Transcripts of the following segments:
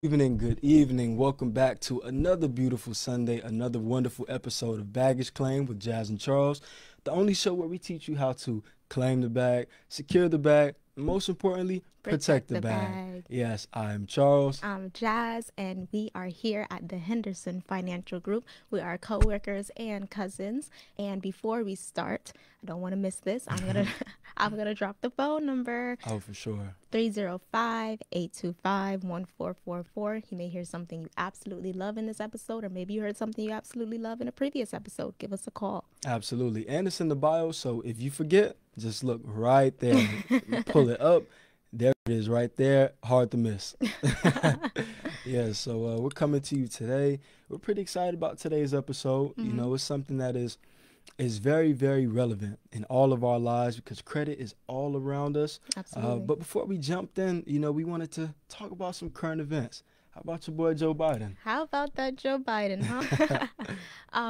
Good evening. Welcome back to another beautiful Sunday, another wonderful episode of Baggage Claim with Jazz and Charles, the only show where we teach you how to claim the bag, secure the bag, and most importantly, protect the bag. Yes, I'm Charles. I'm Jazz, and we are here at the Henderson Financial Group. We are co-workers and cousins. And before we start, I don't want to miss this. I'm gonna drop the phone number. Oh, for sure. 305-825-1444. You may hear something you absolutely love in this episode, or maybe you heard something you absolutely love in a previous episode. Give us a call. Absolutely. And it's in the bio, so if you forget, just look right there. Pull it up. There it is right there. Hard to miss. Yeah, so we're coming to you today. We're pretty excited about today's episode. You know, it's something that is very, very relevant in all of our lives because credit is all around us. Absolutely. But before we jumped in, we wanted to talk about some current events. How about your boy Joe Biden? How about that Joe Biden, huh?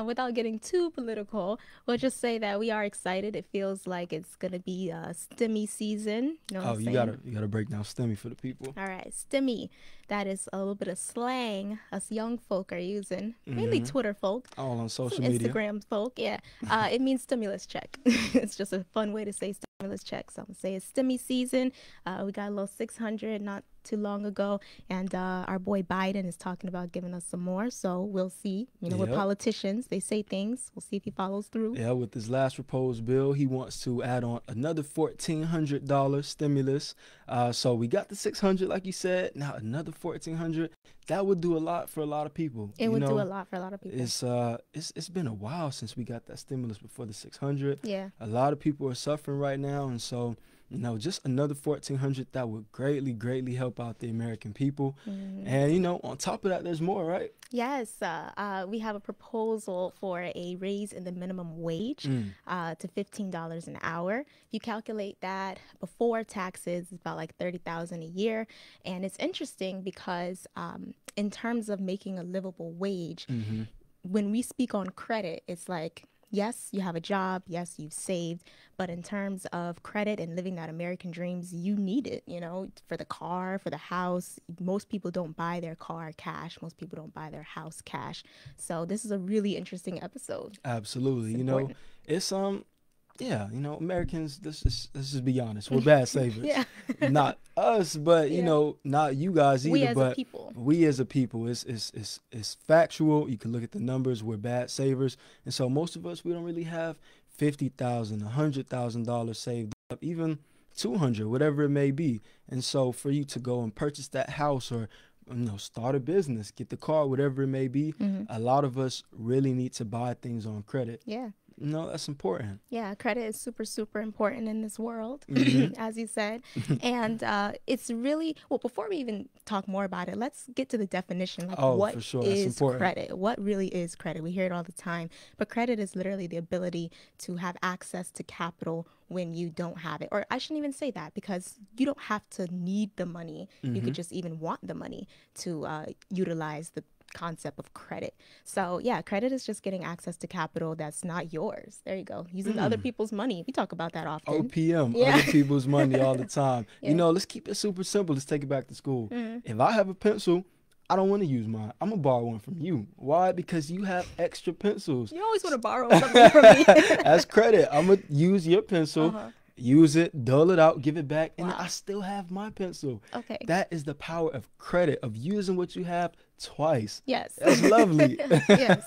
Without getting too political, we'll just say that we are excited. It feels like it's gonna be a stimmy season. You know what I'm saying? You gotta break down stimmy for the people. All right, stimmy. That is a little bit of slang us young folk are using, mainly Twitter folk. All on social some media. Instagram folk, yeah. It means stimulus check. It's just a fun way to say stimulus check. So I'm gonna say it's stimmy season. We got a little 600 not too long ago, and our boy Biden is talking about giving us some more. So we'll see. With politicians, they say things. We'll see if he follows through. Yeah, with his last proposed bill, he wants to add on another $1,400 stimulus. So we got the 600, like you said. Now another 1,400. That would do a lot for a lot of people. It would do a lot for a lot of people. It's been a while since we got that stimulus before the 600. Yeah. A lot of people are suffering right now, and so just another 1,400 that would greatly, greatly help out the American people. And on top of that, there's more, right? Yes, we have a proposal for a raise in the minimum wage to $15 an hour. If you calculate that before taxes, it's about like $30,000 a year. And it's interesting because in terms of making a livable wage, when we speak on credit, it's like, yes, you have a job. Yes, you've saved. But in terms of credit and living that American dreams, you need it, for the car, for the house. Most people don't buy their car cash. Most people don't buy their house cash. So this is a really interesting episode. Absolutely. It's Americans, let's just be honest. We're bad savers. Yeah. Not us, but not you guys either. We as but a people. We as a people. It's factual. You can look at the numbers. We're bad savers. And so most of us, we don't really have $50,000, $100,000 saved up, even 200, whatever it may be. And so for you to go and purchase that house or start a business, get the car, whatever it may be, a lot of us really need to buy things on credit. Yeah. That's important. Yeah, credit is super, super important in this world, as you said. And it's really, before we even talk more about it, let's get to the definition. What for sure. is credit? What really is credit? We hear it all the time. But credit is literally the ability to have access to capital when you don't have it. Or I shouldn't even say that, because you don't have to need the money. You could just even want the money to utilize the concept of credit. So yeah, credit is just getting access to capital that's not yours. There you go. Using other people's money. We talk about that often. OPM, other people's money all the time. Let's keep it super simple. Let's take it back to school. If I have a pencil, I don't want to use mine. I'm going to borrow one from you. Why? Because you have extra pencils. You always want to borrow something from me. That's credit. I'm going to use your pencil. Use it, dull it out, give it back, and I still have my pencil. Okay. That is the power of credit, of using what you have twice. Yes. That's lovely. Yes.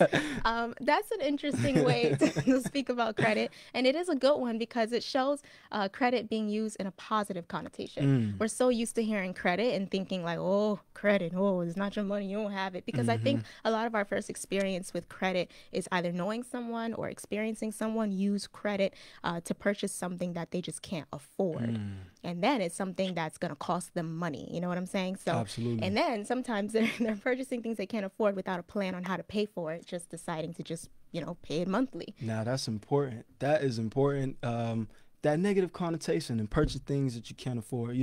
That's an interesting way to speak about credit. And it is a good one because it shows credit being used in a positive connotation. We're so used to hearing credit and thinking like, oh, credit, oh, it's not your money, you don't have it. Because I think a lot of our first experience with credit is either knowing someone or experiencing someone use credit to purchase something that they just can't afford. And then it's something that's going to cost them money. You know what I'm saying? So, absolutely. And then sometimes they're purchasing things they can't afford without a plan on how to pay for it, just deciding to just, pay it monthly. Now, that's important. That is important. That negative connotation and purchase things that you can't afford.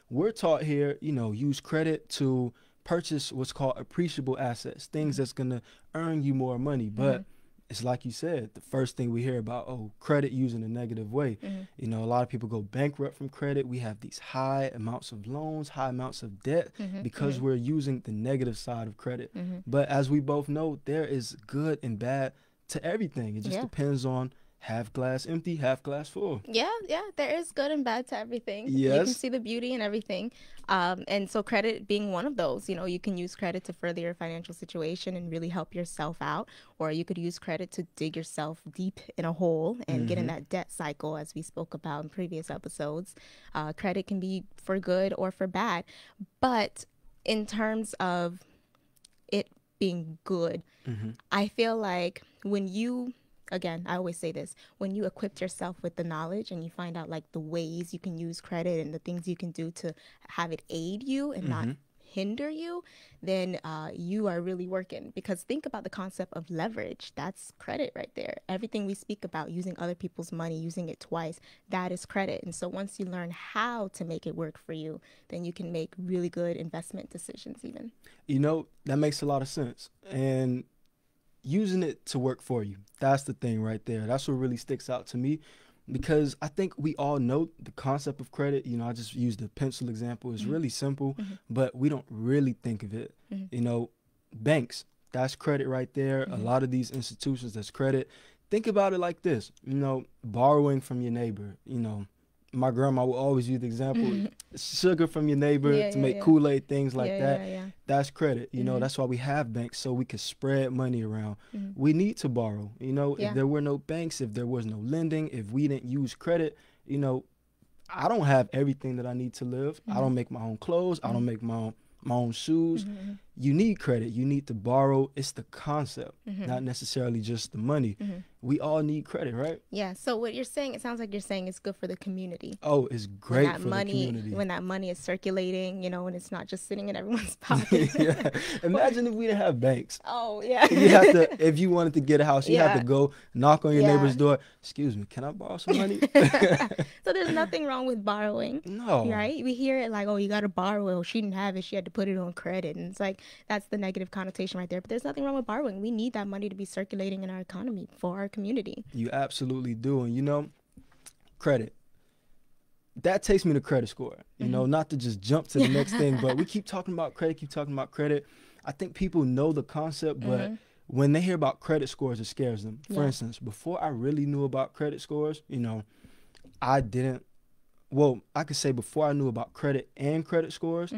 We're taught here, use credit to purchase what's called appreciable assets, things that's going to earn you more money. But it's like you said, the first thing we hear about, oh, credit used in a negative way. You know, a lot of people go bankrupt from credit. We have these high amounts of loans, high amounts of debt because we're using the negative side of credit. But as we both know, there is good and bad to everything. It just depends on half glass empty, half glass full. Yeah, there is good and bad to everything. Yes. You can see the beauty in everything. And so credit being one of those, you know, you can use credit to further your financial situation and really help yourself out, or you could use credit to dig yourself deep in a hole and get in that debt cycle, as we spoke about in previous episodes. Credit can be for good or for bad. But in terms of it being good, I feel like when you, again, I always say this, when you equip yourself with the knowledge and you find out like the ways you can use credit and the things you can do to have it aid you and not hinder you, then you are really working. Because think about the concept of leverage. That's credit right there. Everything we speak about, using other people's money, using it twice, that is credit. And so once you learn how to make it work for you, then you can make really good investment decisions even. You know, that makes a lot of sense. And using it to work for you, that's the thing right there. That's what really sticks out to me, because I think we all know the concept of credit. You know, I just used the pencil example. It's really simple, but we don't really think of it. You know, banks, that's credit right there. A lot of these institutions, that's credit. Think about it like this, you know, borrowing from your neighbor. You know, my grandma will always use the example, sugar from your neighbor to make Kool-Aid, things like that. That's credit. You know, that's why we have banks, so we can spread money around. We need to borrow. You know, if there were no banks, if there was no lending, if we didn't use credit, you know, I don't have everything that I need to live. I don't make my own clothes. I don't make my own shoes. You need credit. You need to borrow. It's the concept, not necessarily just the money. We all need credit, right? Yeah. So what you're saying, it sounds like you're saying it's good for the community. Oh, it's great for the community. When that money is circulating, you know, and it's not just sitting in everyone's pocket. Imagine if we didn't have banks. Oh, yeah. You have to, if you wanted to get a house, you have to go knock on your neighbor's door. Excuse me, can I borrow some money? So there's nothing wrong with borrowing. No. Right? We hear it like, oh, you got to borrow it. Oh, she didn't have it. She had to put it on credit. And it's like, that's the negative connotation right there. But there's nothing wrong with borrowing. We need that money to be circulating in our economy for our community. You absolutely do. And, you know, credit, that takes me to credit score. You know, not to just jump to the next thing, but we keep talking about credit, I think people know the concept, but when they hear about credit scores, it scares them. For instance, before I really knew about credit scores, you know, I could say before I knew about credit and credit scores,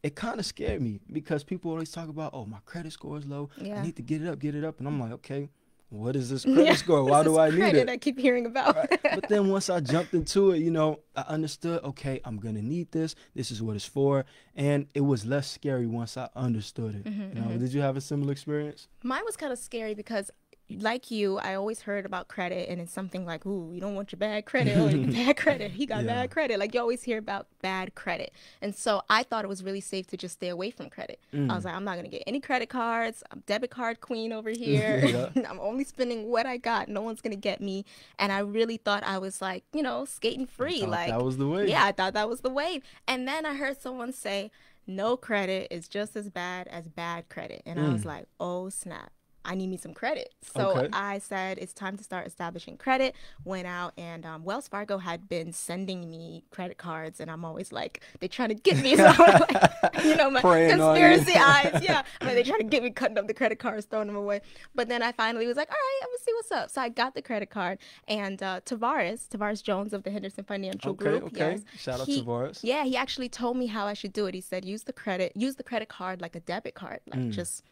it kind of scared me, because people always talk about, oh, my credit score is low. I need to get it up. And I'm like, okay, what is this credit score? Why do I need it? I keep hearing about. Right. But then once I jumped into it, you know, I understood, okay, I'm going to need this. This is what it's for. And it was less scary once I understood it. You know, did you have a similar experience? Mine was kind of scary because, like you, I always heard about credit, and it's something like, ooh, you don't want your bad credit. Oh, bad credit. He got bad credit. Like, you always hear about bad credit. And so I thought it was really safe to just stay away from credit. I was like, I'm not going to get any credit cards. I'm debit card queen over here. I'm only spending what I got. No one's going to get me. And I really thought I was like, you know, skating free. Like, that was the way. Yeah, I thought that was the way. And then I heard someone say, no credit is just as bad as bad credit. And I was like, oh, snap. I need me some credit. So I said, it's time to start establishing credit. Went out, and Wells Fargo had been sending me credit cards, and I'm always like, they're trying to get me. So I'm like, you know, my conspiracy eyes. Yeah. I mean, they're trying to get me, cutting up the credit cards, throwing them away. But then I finally was like, all right, I'm going to see what's up. So I got the credit card, and Tavares Jones of the Henderson Financial Group. Shout out to Tavares. Yeah, he actually told me how I should do it. He said, use the credit card like a debit card, like just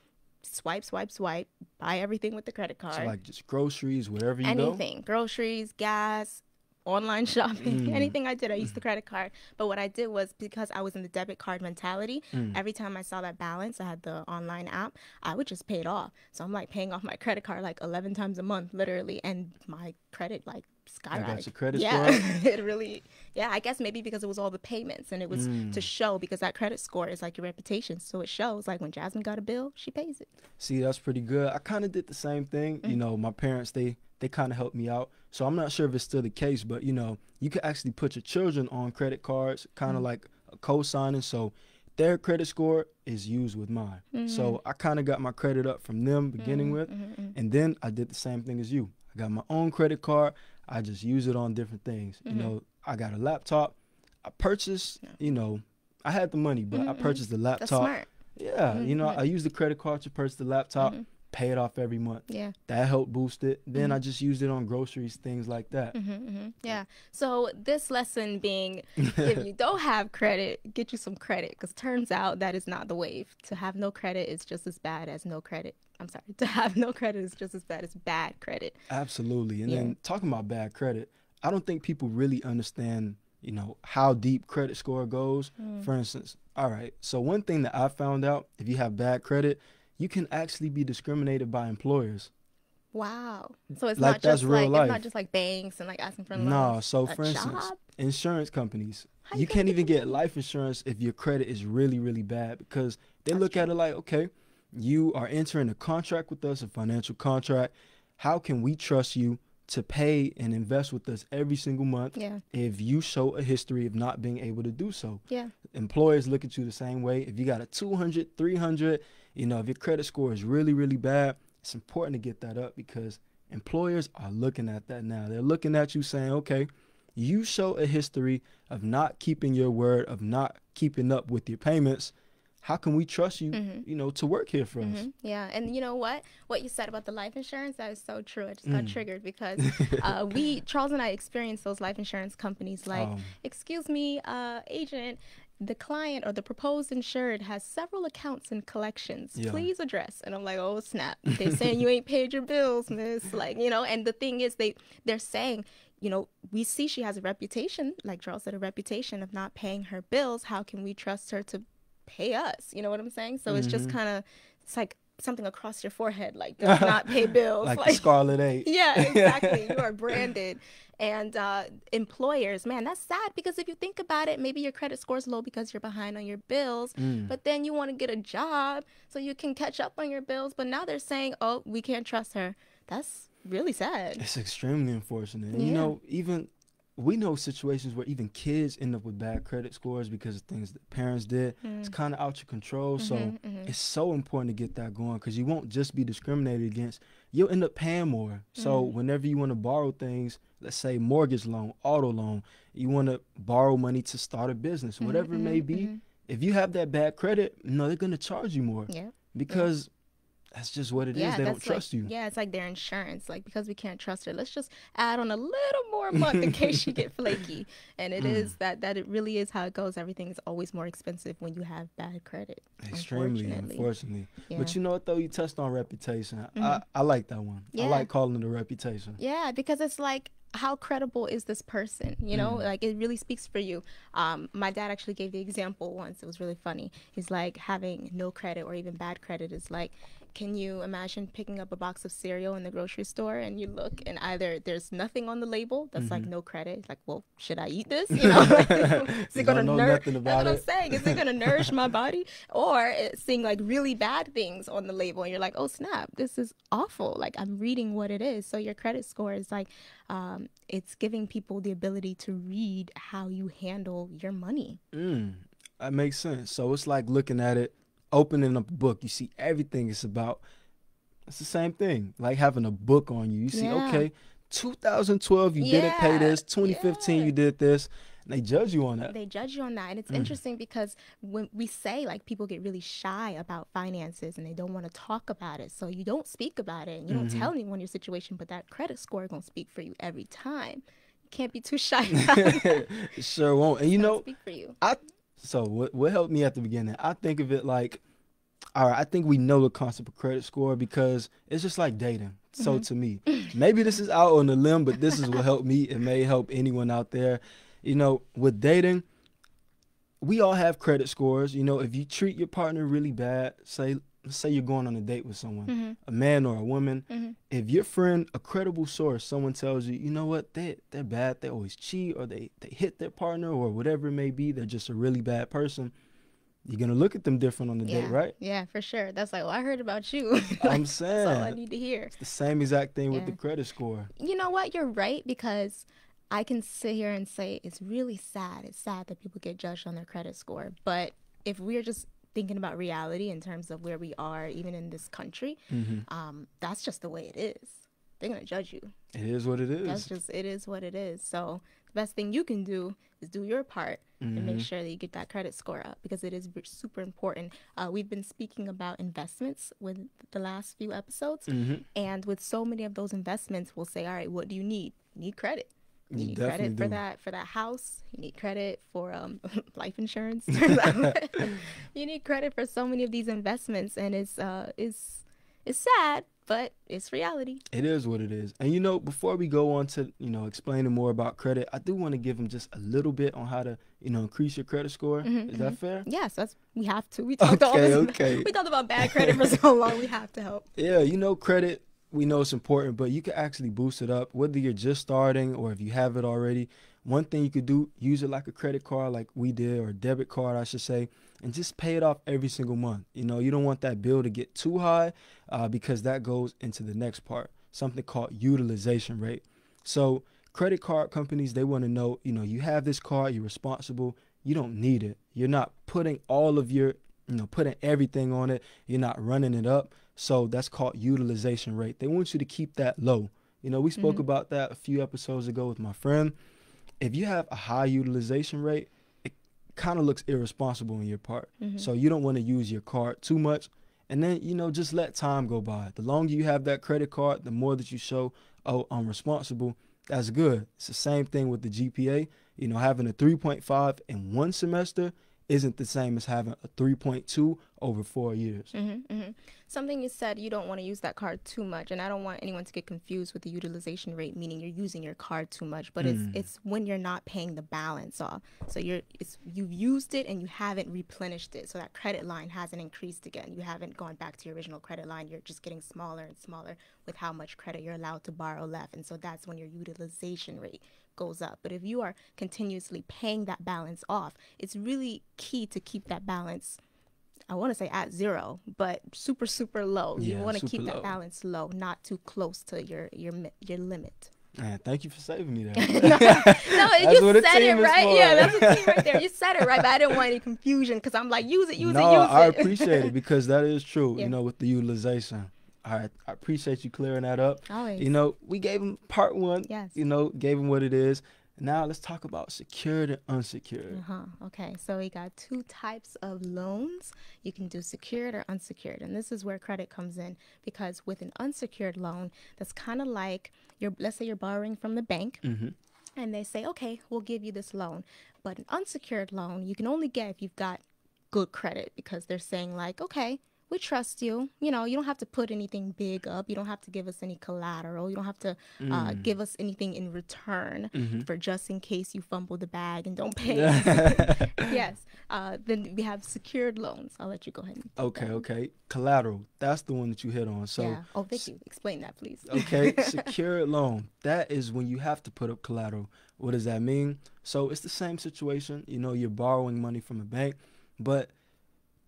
swipe, buy everything with the credit card. So like just groceries, wherever you anything, groceries, gas, online shopping, anything I did, I used the credit card. But what I did was, because I was in the debit card mentality, every time I saw that balance, I had the online app, I would just pay it off. So I'm like paying off my credit card like 11 times a month, literally, and my credit like skyrocketed. I got your credit score. It really, I guess maybe because it was all the payments, and it was to show, because that credit score is like your reputation. So it shows, like when Jasmine got a bill, she pays it. See, that's pretty good. I kind of did the same thing. You know, my parents, they kind of helped me out. So I'm not sure if it's still the case, but, you know, you can actually put your children on credit cards, kind of like a co-signing. So their credit score is used with mine. So I kind of got my credit up from them beginning with, and then I did the same thing as you. I got my own credit card. I just use it on different things. You know, I got a laptop. I purchased, you know, I had the money, but I purchased the laptop. That's smart. Yeah, you know, I used the credit card to purchase the laptop, pay it off every month. Yeah. That helped boost it. Then I just used it on groceries, things like that. Yeah. So this lesson being, if you don't have credit, get you some credit, because turns out that is not the wave. To have no credit is just as bad as no credit. I'm sorry. To have no credit is just as bad as bad credit. Absolutely. And then talking about bad credit, I don't think people really understand, you know, how deep credit score goes. For instance, all right, so one thing that I found out, if you have bad credit, you can actually be discriminated by employers. Wow. So it's Like, not that's just real like life. it's not just like banks and like asking for loans. No, so A for instance, job? insurance companies, How you you can't gonna even get get life insurance if your credit is really, really bad, because they look at it like, okay, you are entering a contract with us, a financial contract. How can we trust you to pay and invest with us every single month if you show a history of not being able to do so? Employers look at you the same way. If you got a 200, 300, you know, if your credit score is really, really bad, it's important to get that up, because employers are looking at that now. They're looking at you saying, okay, you show a history of not keeping your word, of not keeping up with your payments. How can we trust you, you know, to work here for us? Yeah, and you know what you said about the life insurance, that is so true. I just got triggered because Charles and I experienced those life insurance companies like, excuse me, agent, the client or the proposed insured has several accounts and collections. Please address. And I'm like, oh snap! They're saying you ain't paid your bills, miss. Like, you know. And the thing is, they're saying, you know, we see she has a reputation, like Charles said, a reputation of not paying her bills. How can we trust her to pay us? You know what I'm saying? So it's just kind of, it's like something across your forehead, like, does not pay bills. Like the Scarlet 8. Yeah, exactly. You are branded. And employers, man, that's sad, because if you think about it, maybe your credit score is low because you're behind on your bills, but then you want to get a job so you can catch up on your bills. But now they're saying, oh, we can't trust her. That's really sad. It's extremely unfortunate. And, you know, even we know situations where even kids end up with bad credit scores because of things that parents did. It's kind of out your control. So it's so important to get that going, because you won't just be discriminated against. You'll end up paying more. So whenever you want to borrow things, let's say mortgage loan, auto loan, you want to borrow money to start a business, whatever it may be, if you have that bad credit, no, they're going to charge you more because that's just what it is. They don't trust you. Yeah, it's like their insurance. Like, because we can't trust her, let's just add on a little more month in case she get flaky. And it is that it really is how it goes. Everything is always more expensive when you have bad credit. Extremely, unfortunately. Yeah. But you know what, though? You touched on reputation. I like that one. I like calling it a reputation. Yeah, because it's like, how credible is this person? You know, like, it really speaks for you. My dad actually gave the example once. It was really funny. He's like, having no credit or even bad credit is like, can you imagine picking up a box of cereal in the grocery store and you look and either there's nothing on the label that's like no credit. It's like, well, should I eat this? You know, like, is it going to nourish? That's what I'm saying. Is it going to nourish my body? Or it's seeing like really bad things on the label and you're like, oh snap, this is awful. Like, I'm reading what it is. So your credit score is like, it's giving people the ability to read how you handle your money. That makes sense. So it's like looking at it, opening up a book, you see everything it's about. It's the same thing, like having a book on you. You see, okay, 2012 you didn't pay this, 2015 you did this, and they judge you on that. They judge you on that. And it's interesting because when we say, like, people get really shy about finances and they don't want to talk about it, so you don't speak about it and you don't tell anyone your situation, but that credit score is going to speak for you every time. You can't be too shy about it. It sure won't. And you know, speak for you. So what helped me at the beginning, I think of it like, all right, I think we know the concept of credit score because it's just like dating. So to me, maybe this is out on a limb, but this is what helped me. It may help anyone out there. You know, with dating, we all have credit scores. You know, if you treat your partner really bad, say you're going on a date with someone, a man or a woman, if your friend, a credible source, someone tells you, you know what, they're bad, they always cheat, or they hit their partner, or whatever it may be, they're just a really bad person, you're going to look at them different on the date, right? Yeah, for sure. That's like, well, I heard about you. Like, I'm saying. That's all I need to hear. It's the same exact thing with the credit score. You know what? You're right, because I can sit here and say it's really sad. It's sad that people get judged on their credit score. But if we're just thinking about reality in terms of where we are, even in this country, that's just the way it is. They're going to judge you. It is what it is. It is what it is. So the best thing you can do is do your part and make sure that you get that credit score up, because it is super important. We've been speaking about investments with the last few episodes. And with so many of those investments, we'll say, all right, what do you need? You need credit. You need credit for that house. You need credit for life insurance. You need credit for so many of these investments, and it's sad, but it's reality. It is what it is. And, you know, before we go on to, you know, explaining more about credit, I do want to give them just a little bit on how to, you know, increase your credit score. Is that fair? Yes, we have to. We talked we talked about bad credit for so long. We have to help. Yeah, you know, credit, we know it's important, but you can actually boost it up, whether you're just starting or if you have it already. One thing you could do, use it like a credit card like we did, or a debit card, I should say, and just pay it off every single month. You know, you don't want that bill to get too high because that goes into the next part, something called utilization rate. So credit card companies, they want to know, you know, you have this card, you're responsible, you don't need it. You're not putting all of your, you know, putting everything on it. You're not running it up. So that's called utilization rate. They want you to keep that low. You know, we spoke about that a few episodes ago with my friend. If you have a high utilization rate, it kind of looks irresponsible on your part. So you don't want to use your card too much. And then, you know, just let time go by. The longer you have that credit card, the more that you show, oh, I'm responsible. That's good. It's the same thing with the GPA. You know, having a 3.5 in one semester isn't the same as having a 3.2 over 4 years. Something you said, you don't want to use that card too much, and I don't want anyone to get confused with the utilization rate, meaning you're using your card too much, but it's when you're not paying the balance off. So you've used it and you haven't replenished it, so that credit line hasn't increased again. You haven't gone back to your original credit line. You're just getting smaller and smaller with how much credit you're allowed to borrow left, and so that's when your utilization rate goes up. But if you are continuously paying that balance off, it's really key to keep that balance, I want to say at zero, but super low. Yeah, you want to keep low. that balance low, not too close to your limit. Man, thank you for saving me there. No, you said it right. Yeah, that's a team right there. You said it right, but I didn't want any confusion because I'm like, use it. I appreciate it because that is true, you know, with the utilization. All right, I appreciate you clearing that up. Always. You know, we gave him part one, yes. You know, gave him what it is. Now let's talk about secured and unsecured. Okay, so we got two types of loans. You can do secured or unsecured, and this is where credit comes in, because with an unsecured loan, that's kind of like let's say you're borrowing from the bank, and they say, okay, we'll give you this loan. But an unsecured loan, you can only get if you've got good credit, because they're saying like, okay, we trust you. You know, you don't have to put anything big up. You don't have to give us any collateral. You don't have to give us anything in return for just in case you fumble the bag and don't pay. Yes. Then we have secured loans. I'll let you go ahead. Okay. Collateral. That's the one that you hit on. So, yeah. Oh, thank you. Explain that, please. Okay. Secured loan. That is when you have to put up collateral. What does that mean? So it's the same situation. You know, you're borrowing money from a bank, but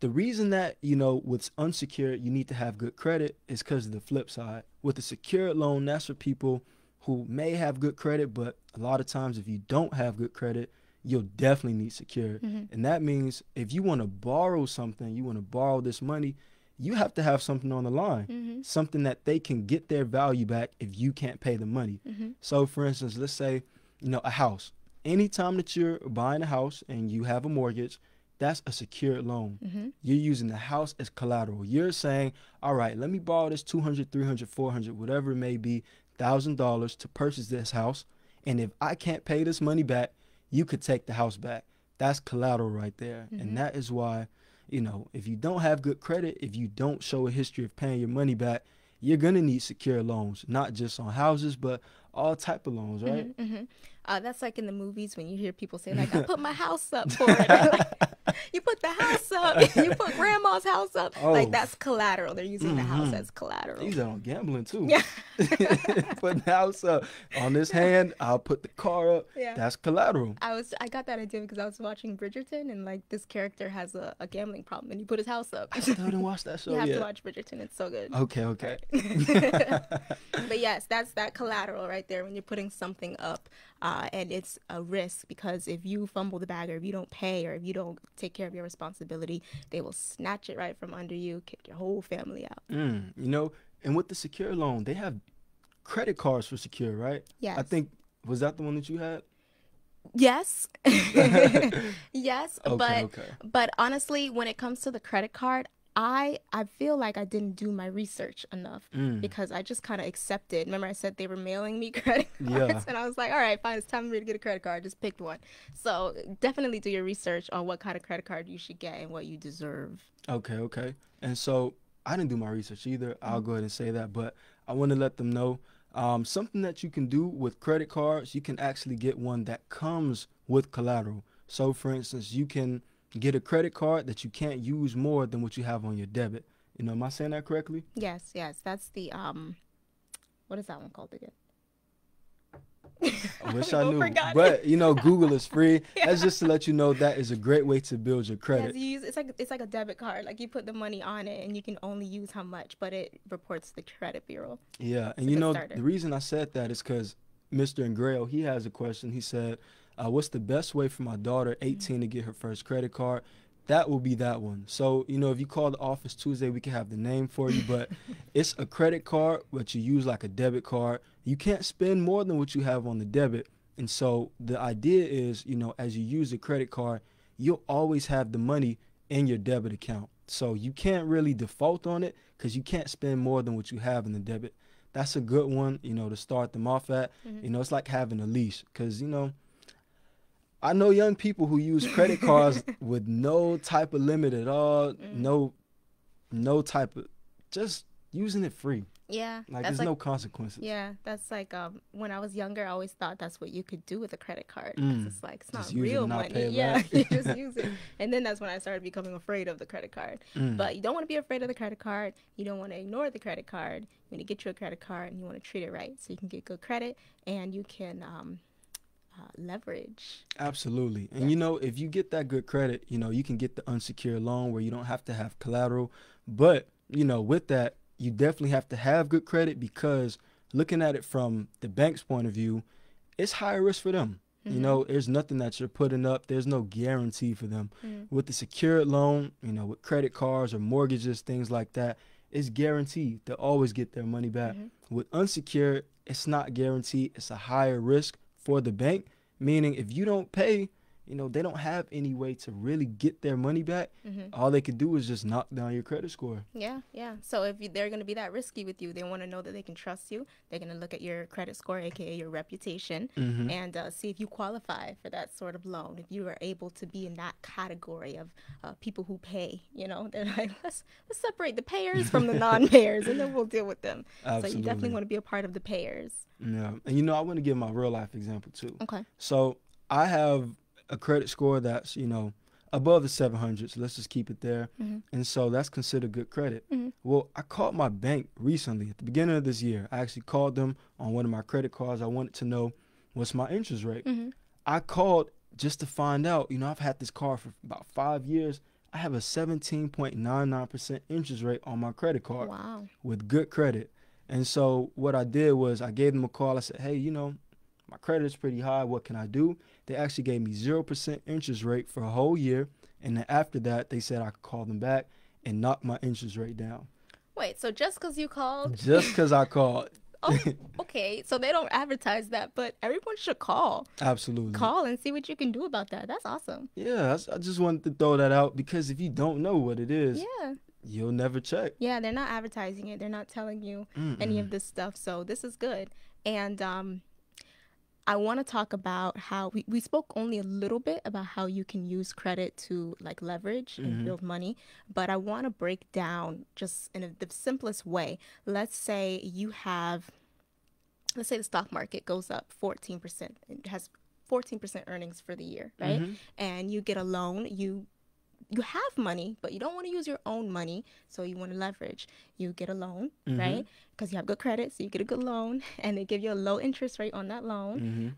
the reason that, you know, with unsecured, you need to have good credit is because of the flip side. With a secured loan, that's for people who may have good credit, but a lot of times if you don't have good credit, you'll definitely need secured. And that means if you want to borrow something, you want to borrow this money, you have to have something on the line, something that they can get their value back if you can't pay the money. So, for instance, let's say, you know, a house. Anytime that you're buying a house and you have a mortgage, that's a secured loan. You're using the house as collateral. You're saying, all right, let me borrow this $200, $300, $400, whatever it may be, $1,000 to purchase this house. And if I can't pay this money back, you could take the house back. That's collateral right there. And that is why, you know, if you don't have good credit, if you don't show a history of paying your money back, you're going to need secure loans, not just on houses, but all type of loans, right? That's like in the movies when you hear people say, like, I put my house up for it. Like, you put the house up. You put grandma's house up. Oh. Like, that's collateral. They're using the house as collateral. These are on gambling, too. Yeah. Put the house up. On this hand, I'll put the car up. Yeah. That's collateral. I got that idea because I was watching Bridgerton, and, like, this character has a gambling problem, and he put his house up. I still didn't watch that show You have yet. to watch Bridgerton. It's so good. Okay. But yes, that's that collateral right there when you're putting something up, and it's a risk because if you fumble the bag or if you don't pay or if you don't take care care of your responsibility, they will snatch it right from under you, kick your whole family out. You know, and with the secure loan, they have credit cards for secure, right? Yes. I think, was that the one that you had? Yes. Yes. Okay, But honestly, when it comes to the credit card, I feel like I didn't do my research enough because I just kind of accepted. Remember I said they were mailing me credit cards and I was like, all right, fine, it's time for me to get a credit card. Just picked one. So definitely do your research on what kind of credit card you should get and what you deserve. Okay. And so I didn't do my research either. I'll go ahead and say that, but I want to let them know something that you can do with credit cards. You can actually get one that comes with collateral. So for instance, you can get a credit card that you can't use more than what you have on your debit. You know, am I saying that correctly? Yes. That's the what is that one called again? I wish I knew, but you know, Google is free. That's just to let you know that is a great way to build your credit. Yes, it's like a debit card. Like you put the money on it and you can only use how much, but it reports to the credit bureau. Yeah, and you know, the reason I said that is because Mr. Ingrail, he has a question. He said, what's the best way for my daughter, 18, to get her first credit card? That will be that one. So, you know, if you call the office Tuesday, we can have the name for you, but it's a credit card, but you use like a debit card. You can't spend more than what you have on the debit. And so the idea is, you know, as you use the credit card, you'll always have the money in your debit account. So you can't really default on it because you can't spend more than what you have in the debit. That's a good one, you know, to start them off at. You know, it's like having a leash because, you know, I know young people who use credit cards with no type of limit at all, no type of, just using it free. Yeah. Like there's no consequences. Yeah, that's like when I was younger, I always thought that's what you could do with a credit card. It's like, it's not real money. Yeah, you just use it. And then that's when I started becoming afraid of the credit card. But you don't want to be afraid of the credit card. You don't want to ignore the credit card. You want to get you a credit card and you want to treat it right. So you can get good credit and you can leverage. Absolutely. And you know, if you get that good credit, you know, you can get the unsecured loan where you don't have to have collateral. But, you know, with that, you definitely have to have good credit because looking at it from the bank's point of view, it's higher risk for them. You know, there's nothing that you're putting up. There's no guarantee for them. With the secured loan, you know, with credit cards or mortgages, things like that, it's guaranteed. They'll always get their money back. With unsecured, it's not guaranteed. It's a higher risk for the bank, meaning if you don't pay, you know, they don't have any way to really get their money back. All they could do is just knock down your credit score. Yeah. So if they're going to be that risky with you, they want to know that they can trust you. They're going to look at your credit score, aka your reputation, and see if you qualify for that sort of loan. If you are able to be in that category of people who pay, you know, they're like, let's separate the payers from the non-payers, and then we'll deal with them. Absolutely. So you definitely want to be a part of the payers. Yeah, and you know, I want to give my real life example too. Okay. So I have a credit score that's, you know, above the 700s. Let's just keep it there. And so that's considered good credit. Well, I called my bank recently at the beginning of this year. I actually called them on one of my credit cards. I wanted to know what's my interest rate. I called just to find out, you know, I've had this card for about 5 years. I have a 17.99% interest rate on my credit card. Wow. With good credit. And so what I did was I gave them a call. I said, hey, you know, my credit is pretty high. What can I do? They actually gave me 0% interest rate for a whole year. And then after that, they said I could call them back and knock my interest rate down. Wait, so just because you called? Just because I called. Oh, okay. So they don't advertise that, but everyone should call. Absolutely. Call and see what you can do about that. That's awesome. Yeah, I just wanted to throw that out because if you don't know what it is, yeah, you'll never check. Yeah, they're not advertising it. They're not telling you any of this stuff. So this is good. And I want to talk about how we spoke only a little bit about how you can use credit to like leverage and build money. But I want to break down just in the simplest way. Let's say let's say the stock market goes up 14%. It has 14% earnings for the year, right? And you get a loan. You have money, but you don't want to use your own money, so you want to leverage. You get a loan, right? Because you have good credit, so you get a good loan, and they give you a low interest rate on that loan.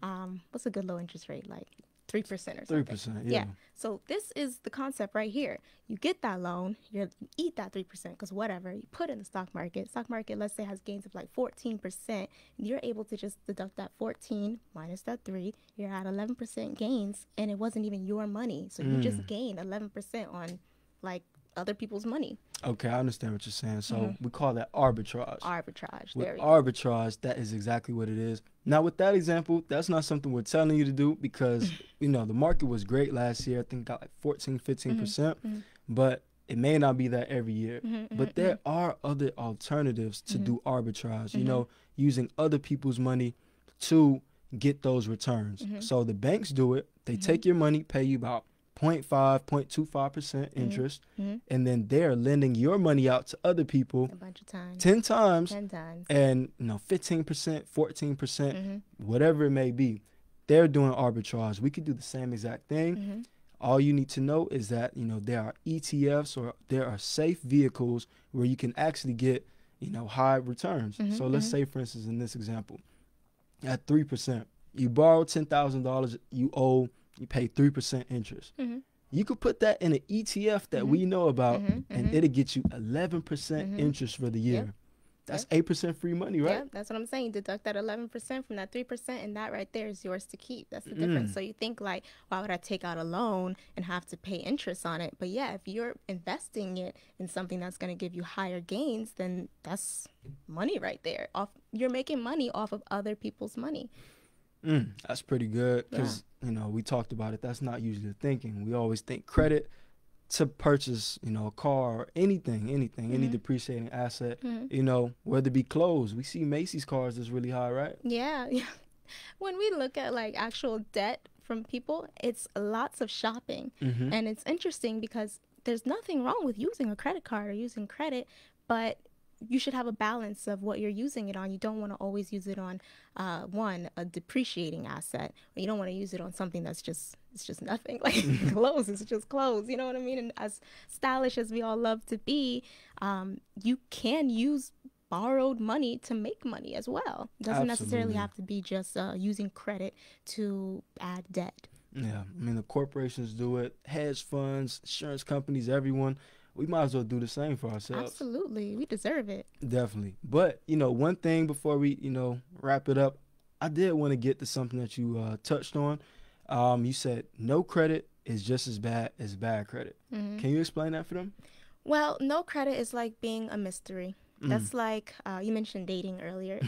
What's a good low interest rate like? 3% or something. 3%, yeah. So this is the concept right here. You get that loan, you eat that 3% because whatever, you put in the stock market. Stock market, let's say, has gains of like 14%. You're able to just deduct that 14 minus that 3. You're at 11% gains, and it wasn't even your money. So you just gained 11% on like other people's money. Okay, I understand what you're saying. So we call that arbitrage. Arbitrage. With There we go. arbitrage, that is exactly what it is. Now, with that example, that's not something we're telling you to do because, the market was great last year. I think got like 14, 15%, but it may not be that every year. But there are other alternatives to do arbitrage, using other people's money to get those returns. So the banks do it. They take your money, pay you about 0.25% interest, and then they're lending your money out to other people A bunch of times. 10 times, 10 times. and 15%, 14%, whatever it may be. They're doing arbitrage. We could do the same exact thing. All you need to know is that, there are ETFs or there are safe vehicles where you can actually get, high returns. So let's say, for instance, in this example, at 3%, you borrow $10,000, you pay 3% interest. You could put that in an ETF that we know about, and it'll get you 11% interest for the year. That's 8% free money, right? Yeah, that's what I'm saying. Deduct that 11% from that 3%, and that right there is yours to keep. That's the difference. So you think like, why would I take out a loan and have to pay interest on it? But yeah, if you're investing it in something that's going to give you higher gains, then that's money right there. You're making money off of other people's money. That's pretty good because, we talked about it. That's not usually the thinking. We always think credit to purchase, a car or anything, any depreciating asset, whether it be clothes. We see Macy's cars is really high, right? Yeah. When we look at like actual debt from people, it's lots of shopping. And it's interesting because there's nothing wrong with using a credit card or using credit, but you should have a balance of what you're using it on. You don't want to always use it on a depreciating asset, or you don't want to use it on something that's just nothing. Like clothes, it's just clothes. You know what I mean? And as stylish as we all love to be, you can use borrowed money to make money as well. It doesn't necessarily have to be just using credit to add debt. Yeah, the corporations do it, hedge funds, insurance companies, everyone. We might as well do the same for ourselves. Absolutely. We deserve it. Definitely. But, one thing before we, wrap it up, I did want to get to something that you touched on. You said no credit is just as bad as bad credit. Can you explain that for them? Well, no credit is like being a mystery. That's like, you mentioned dating earlier.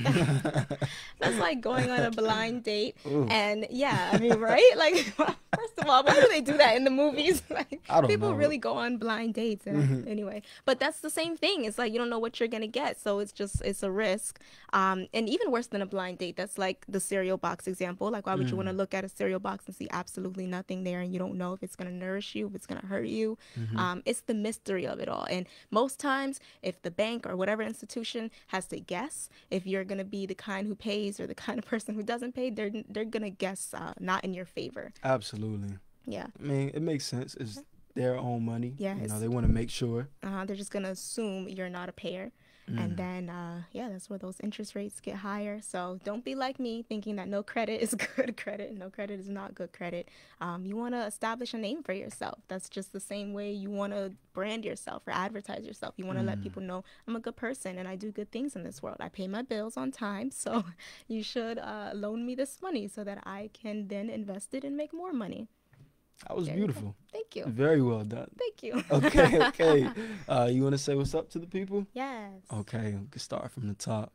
That's like going on a blind date. And right? Like, first of all, why do they do that in the movies? Like, people really go on blind dates. Anyway, but that's the same thing. It's like, you don't know what you're going to get. So it's a risk. And even worse than a blind date, that's like the cereal box example. Like, why would you want to look at a cereal box and see absolutely nothing there, and you don't know if it's going to nourish you, if it's going to hurt you? It's the mystery of it all. And most times, if the bank or whatever institution has to guess if you're going to be the kind who pays or the kind of person who doesn't pay, they're going to guess not in your favor. Absolutely. Yeah. It makes sense. It's their own money. Yes. They want to make sure. They're just going to assume you're not a payer. And then, that's where those interest rates get higher. So don't be like me thinking that no credit is good credit. No credit is not good credit. You want to establish a name for yourself. That's just the same way you want to brand yourself or advertise yourself. You want to let people know I'm a good person and I do good things in this world. I pay my bills on time. So you should loan me this money so that I can then invest it and make more money. That was beautiful. Thank you. Very well done. Thank you. Okay. You want to say what's up to the people? Yes. Okay, we can start from the top.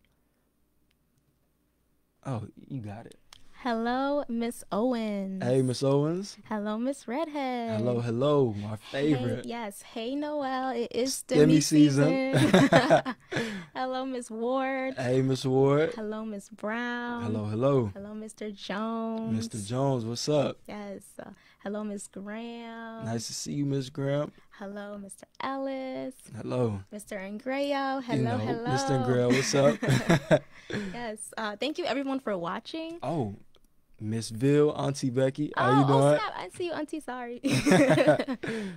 Oh, you got it. Hello, Miss Owens. Hey, Miss Owens. Hello, Miss Redhead. Hello, my favorite. Hey, Noel. It is Stimmy season. Hello, Miss Ward. Hey, Miss Ward. Hello, Miss Brown. Hello. Hello, Mr. Jones. Mr. Jones, what's up? Yes. Hello, Miss Graham. Nice to see you, Miss Graham. Hello, Mr. Ellis. Hello. Mr. Ingreo. Hello. Mr. Ingreo, what's up? Yes. Thank you, everyone, for watching. Oh, Miss Ville, Auntie Becky, how you Oh, doing? snap. I see you, Auntie. Sorry.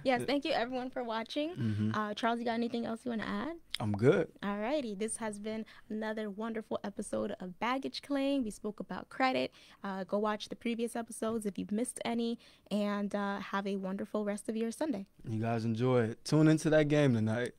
Yes, thank you, everyone, for watching. Charles, you got anything else you want to add? I'm good. Alrighty, this has been another wonderful episode of Baggage Claim. We spoke about credit. Go watch the previous episodes if you've missed any, and have a wonderful rest of your Sunday. You guys enjoy it. Tune into that game tonight.